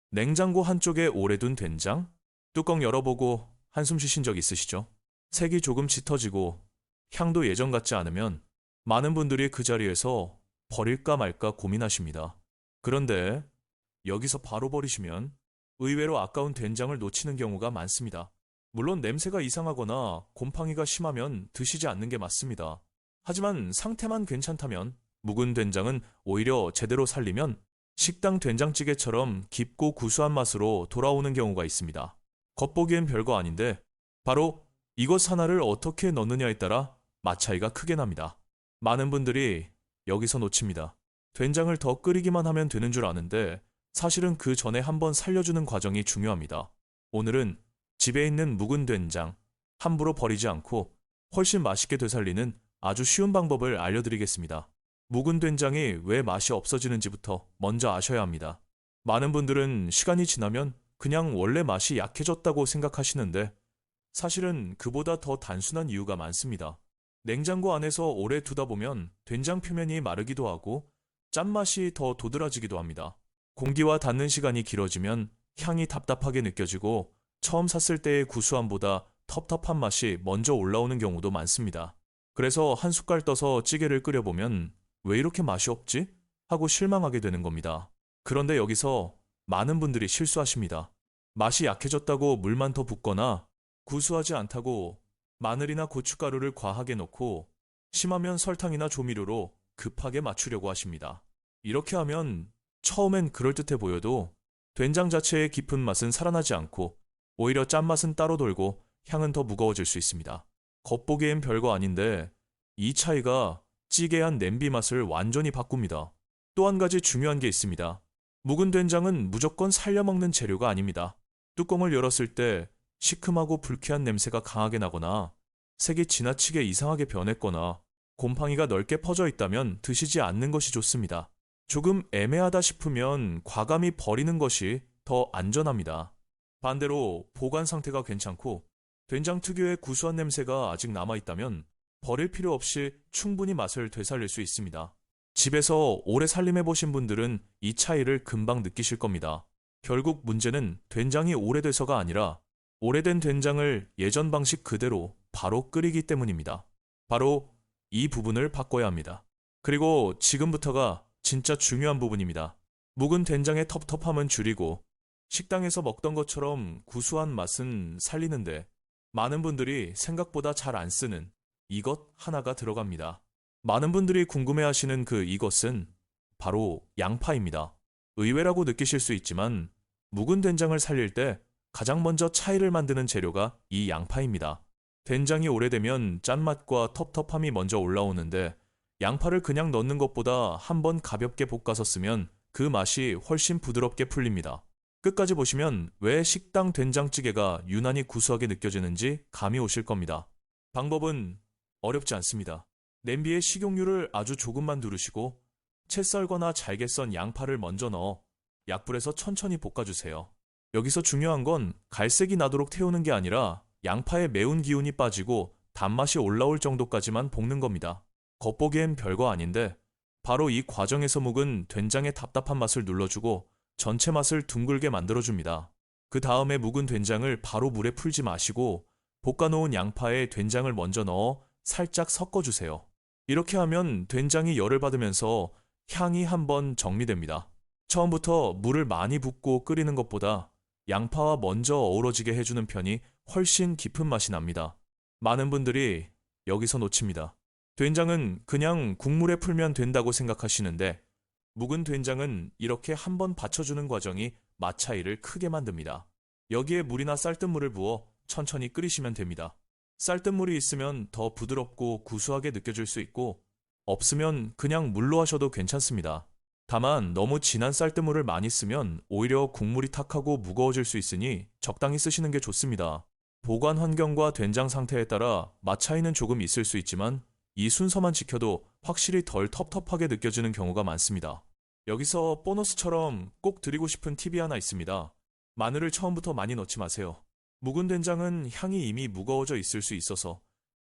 냉장고 한쪽에 오래 둔 된장? 뚜껑 열어보고 한숨 쉬신 적 있으시죠? 색이 조금 짙어지고 향도 예전 같지 않으면 많은 분들이 그 자리에서 버릴까 말까 고민하십니다. 그런데 여기서 바로 버리시면 의외로 아까운 된장을 놓치는 경우가 많습니다. 물론 냄새가 이상하거나 곰팡이가 심하면 드시지 않는 게 맞습니다. 하지만 상태만 괜찮다면 묵은 된장은 오히려 제대로 살리면 식당 된장찌개처럼 깊고 구수한 맛으로 돌아오는 경우가 있습니다. 겉보기엔 별거 아닌데 바로 이것 하나를 어떻게 넣느냐에 따라 맛 차이가 크게 납니다. 많은 분들이 여기서 놓칩니다. 된장을 더 끓이기만 하면 되는 줄 아는데 사실은 그 전에 한번 살려주는 과정이 중요합니다. 오늘은 집에 있는 묵은 된장 함부로 버리지 않고 훨씬 맛있게 되살리는 아주 쉬운 방법을 알려드리겠습니다. 묵은 된장이 왜 맛이 없어지는지부터 먼저 아셔야 합니다. 많은 분들은 시간이 지나면 그냥 원래 맛이 약해졌다고 생각하시는데 사실은 그보다 더 단순한 이유가 많습니다. 냉장고 안에서 오래 두다 보면 된장 표면이 마르기도 하고 짠맛이 더 도드라지기도 합니다. 공기와 닿는 시간이 길어지면 향이 답답하게 느껴지고 처음 샀을 때의 구수함보다 텁텁한 맛이 먼저 올라오는 경우도 많습니다. 그래서 한 숟갈 떠서 찌개를 끓여보면 왜 이렇게 맛이 없지? 하고 실망하게 되는 겁니다. 그런데 여기서 많은 분들이 실수하십니다. 맛이 약해졌다고 물만 더 붓거나 구수하지 않다고 마늘이나 고춧가루를 과하게 넣고 심하면 설탕이나 조미료로 급하게 맞추려고 하십니다. 이렇게 하면 처음엔 그럴듯해 보여도 된장 자체의 깊은 맛은 살아나지 않고 오히려 짠맛은 따로 돌고 향은 더 무거워질 수 있습니다. 겉보기엔 별거 아닌데 이 차이가 찌개한 냄비 맛을 완전히 바꿉니다. 또 한 가지 중요한 게 있습니다. 묵은 된장은 무조건 살려먹는 재료가 아닙니다. 뚜껑을 열었을 때 시큼하고 불쾌한 냄새가 강하게 나거나 색이 지나치게 이상하게 변했거나 곰팡이가 넓게 퍼져 있다면 드시지 않는 것이 좋습니다. 조금 애매하다 싶으면 과감히 버리는 것이 더 안전합니다. 반대로 보관 상태가 괜찮고 된장 특유의 구수한 냄새가 아직 남아있다면 버릴 필요 없이 충분히 맛을 되살릴 수 있습니다. 집에서 오래 살림해보신 분들은 이 차이를 금방 느끼실 겁니다. 결국 문제는 된장이 오래돼서가 아니라 오래된 된장을 예전 방식 그대로 바로 끓이기 때문입니다. 바로 이 부분을 바꿔야 합니다. 그리고 지금부터가 진짜 중요한 부분입니다. 묵은 된장의 텁텁함은 줄이고 식당에서 먹던 것처럼 구수한 맛은 살리는데 많은 분들이 생각보다 잘 안 쓰는 이것 하나가 들어갑니다. 많은 분들이 궁금해하시는 그 이것은 바로 양파입니다. 의외라고 느끼실 수 있지만 묵은 된장을 살릴 때 가장 먼저 차이를 만드는 재료가 이 양파입니다. 된장이 오래되면 짠맛과 텁텁함이 먼저 올라오는데 양파를 그냥 넣는 것보다 한번 가볍게 볶아서 쓰면 그 맛이 훨씬 부드럽게 풀립니다. 끝까지 보시면 왜 식당 된장찌개가 유난히 구수하게 느껴지는지 감이 오실 겁니다. 방법은 어렵지 않습니다. 냄비에 식용유를 아주 조금만 두르시고 채 썰거나 잘게 썬 양파를 먼저 넣어 약불에서 천천히 볶아주세요. 여기서 중요한 건 갈색이 나도록 태우는 게 아니라 양파의 매운 기운이 빠지고 단맛이 올라올 정도까지만 볶는 겁니다. 겉보기엔 별거 아닌데 바로 이 과정에서 묵은 된장의 답답한 맛을 눌러주고 전체 맛을 둥글게 만들어줍니다. 그 다음에 묵은 된장을 바로 물에 풀지 마시고 볶아놓은 양파에 된장을 먼저 넣어 살짝 섞어주세요. 이렇게 하면 된장이 열을 받으면서 향이 한번 정리됩니다. 처음부터 물을 많이 붓고 끓이는 것보다 양파와 먼저 어우러지게 해주는 편이 훨씬 깊은 맛이 납니다. 많은 분들이 여기서 놓칩니다. 된장은 그냥 국물에 풀면 된다고 생각하시는데 묵은 된장은 이렇게 한번 받쳐주는 과정이 맛 차이를 크게 만듭니다. 여기에 물이나 쌀뜨물을 부어 천천히 끓이시면 됩니다. 쌀뜨물이 있으면 더 부드럽고 구수하게 느껴질 수 있고 없으면 그냥 물로 하셔도 괜찮습니다. 다만 너무 진한 쌀뜨물을 많이 쓰면 오히려 국물이 탁하고 무거워질 수 있으니 적당히 쓰시는 게 좋습니다. 보관 환경과 된장 상태에 따라 맛 차이는 조금 있을 수 있지만 이 순서만 지켜도 확실히 덜 텁텁하게 느껴지는 경우가 많습니다. 여기서 보너스처럼 꼭 드리고 싶은 팁이 하나 있습니다. 마늘을 처음부터 많이 넣지 마세요. 묵은 된장은 향이 이미 무거워져 있을 수 있어서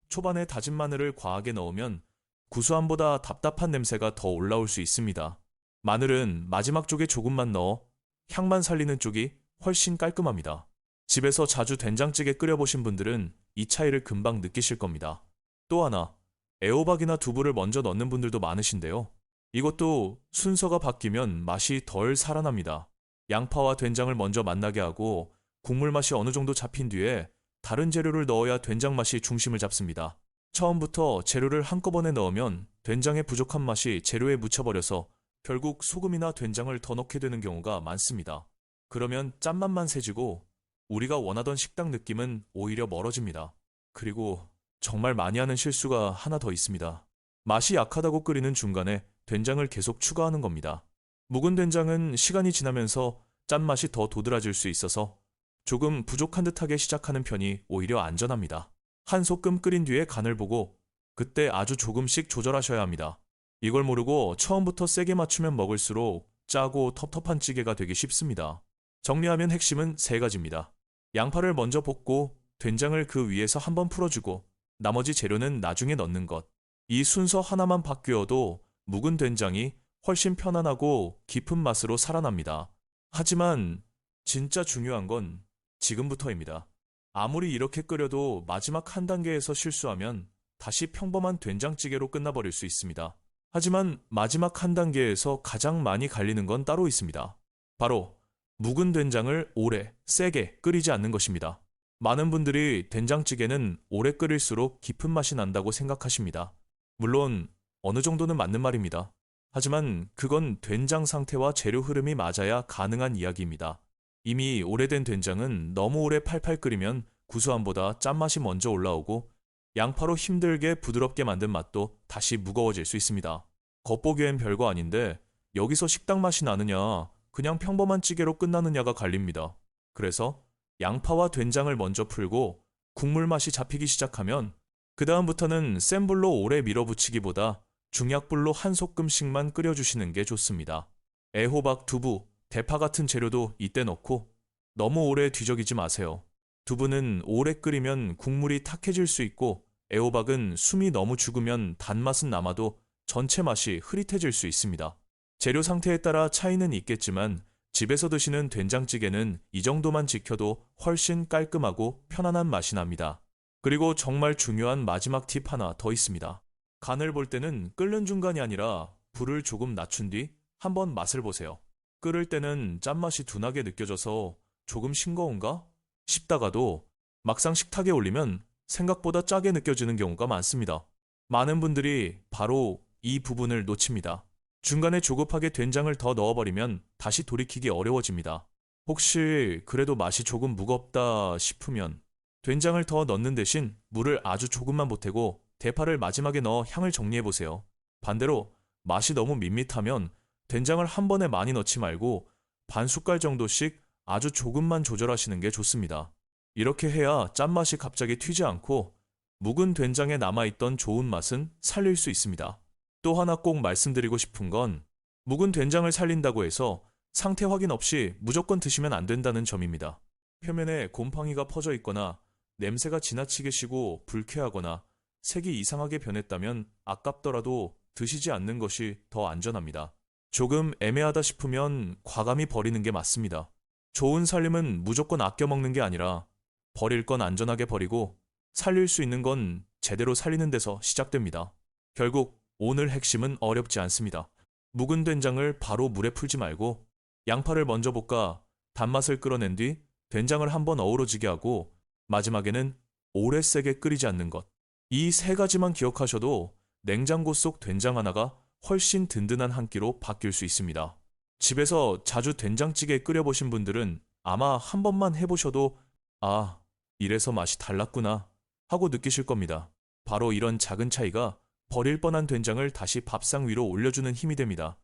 초반에 다진 마늘을 과하게 넣으면 구수함보다 답답한 냄새가 더 올라올 수 있습니다. 마늘은 마지막 쪽에 조금만 넣어 향만 살리는 쪽이 훨씬 깔끔합니다. 집에서 자주 된장찌개 끓여보신 분들은 이 차이를 금방 느끼실 겁니다. 또 하나, 애호박이나 두부를 먼저 넣는 분들도 많으신데요. 이것도 순서가 바뀌면 맛이 덜 살아납니다. 양파와 된장을 먼저 만나게 하고 국물 맛이 어느 정도 잡힌 뒤에 다른 재료를 넣어야 된장 맛이 중심을 잡습니다. 처음부터 재료를 한꺼번에 넣으면 된장의 부족한 맛이 재료에 묻혀버려서 결국 소금이나 된장을 더 넣게 되는 경우가 많습니다. 그러면 짠맛만 세지고 우리가 원하던 식당 느낌은 오히려 멀어집니다. 그리고 정말 많이 하는 실수가 하나 더 있습니다. 맛이 약하다고 끓이는 중간에 된장을 계속 추가하는 겁니다. 묵은 된장은 시간이 지나면서 짠맛이 더 도드라질 수 있어서 조금 부족한 듯하게 시작하는 편이 오히려 안전합니다. 한 소끔 끓인 뒤에 간을 보고 그때 아주 조금씩 조절하셔야 합니다. 이걸 모르고 처음부터 세게 맞추면 먹을수록 짜고 텁텁한 찌개가 되기 쉽습니다. 정리하면 핵심은 세 가지입니다. 양파를 먼저 볶고 된장을 그 위에서 한번 풀어주고 나머지 재료는 나중에 넣는 것. 이 순서 하나만 바뀌어도 묵은 된장이 훨씬 편안하고 깊은 맛으로 살아납니다. 하지만 진짜 중요한 건 지금부터입니다. 아무리 이렇게 끓여도 마지막 한 단계에서 실수하면 다시 평범한 된장찌개로 끝나버릴 수 있습니다. 하지만 마지막 한 단계에서 가장 많이 갈리는 건 따로 있습니다. 바로 묵은 된장을 오래, 세게 끓이지 않는 것입니다. 많은 분들이 된장찌개는 오래 끓일수록 깊은 맛이 난다고 생각하십니다. 물론 어느 정도는 맞는 말입니다. 하지만 그건 된장 상태와 재료 흐름이 맞아야 가능한 이야기입니다. 이미 오래된 된장은 너무 오래 팔팔 끓이면 구수함보다 짠맛이 먼저 올라오고 양파로 힘들게 부드럽게 만든 맛도 다시 무거워질 수 있습니다. 겉보기엔 별거 아닌데 여기서 식당 맛이 나느냐 그냥 평범한 찌개로 끝나느냐가 갈립니다. 그래서 양파와 된장을 먼저 풀고 국물 맛이 잡히기 시작하면 그 다음부터는 센 불로 오래 밀어붙이기보다 중약불로 한 소끔씩만 끓여주시는 게 좋습니다. 애호박, 두부, 대파 같은 재료도 이때 넣고 너무 오래 뒤적이지 마세요. 두부는 오래 끓이면 국물이 탁해질 수 있고 애호박은 숨이 너무 죽으면 단맛은 남아도 전체 맛이 흐릿해질 수 있습니다. 재료 상태에 따라 차이는 있겠지만 집에서 드시는 된장찌개는 이 정도만 지켜도 훨씬 깔끔하고 편안한 맛이 납니다. 그리고 정말 중요한 마지막 팁 하나 더 있습니다. 간을 볼 때는 끓는 중간이 아니라 불을 조금 낮춘 뒤 한번 맛을 보세요. 끓을 때는 짠맛이 둔하게 느껴져서 조금 싱거운가 싶다가도 막상 식탁에 올리면 생각보다 짜게 느껴지는 경우가 많습니다. 많은 분들이 바로 이 부분을 놓칩니다. 중간에 조급하게 된장을 더 넣어버리면 다시 돌이키기 어려워집니다. 혹시 그래도 맛이 조금 무겁다 싶으면 된장을 더 넣는 대신 물을 아주 조금만 보태고 대파를 마지막에 넣어 향을 정리해보세요. 반대로 맛이 너무 밋밋하면 된장을 한 번에 많이 넣지 말고 반 숟갈 정도씩 아주 조금만 조절하시는 게 좋습니다. 이렇게 해야 짠맛이 갑자기 튀지 않고 묵은 된장에 남아있던 좋은 맛은 살릴 수 있습니다. 또 하나 꼭 말씀드리고 싶은 건 묵은 된장을 살린다고 해서 상태 확인 없이 무조건 드시면 안 된다는 점입니다. 표면에 곰팡이가 퍼져 있거나 냄새가 지나치게 시고 불쾌하거나 색이 이상하게 변했다면 아깝더라도 드시지 않는 것이 더 안전합니다. 조금 애매하다 싶으면 과감히 버리는 게 맞습니다. 좋은 살림은 무조건 아껴 먹는 게 아니라 버릴 건 안전하게 버리고 살릴 수 있는 건 제대로 살리는 데서 시작됩니다. 결국 오늘 핵심은 어렵지 않습니다. 묵은 된장을 바로 물에 풀지 말고 양파를 먼저 볶아 단맛을 끌어낸 뒤 된장을 한번 어우러지게 하고 마지막에는 오래 세게 끓이지 않는 것. 이 세 가지만 기억하셔도 냉장고 속 된장 하나가 훨씬 든든한 한 끼로 바뀔 수 있습니다. 집에서 자주 된장찌개 끓여보신 분들은 아마 한 번만 해보셔도 아, 이래서 맛이 달랐구나 하고 느끼실 겁니다. 바로 이런 작은 차이가 버릴 뻔한 된장을 다시 밥상 위로 올려주는 힘이 됩니다.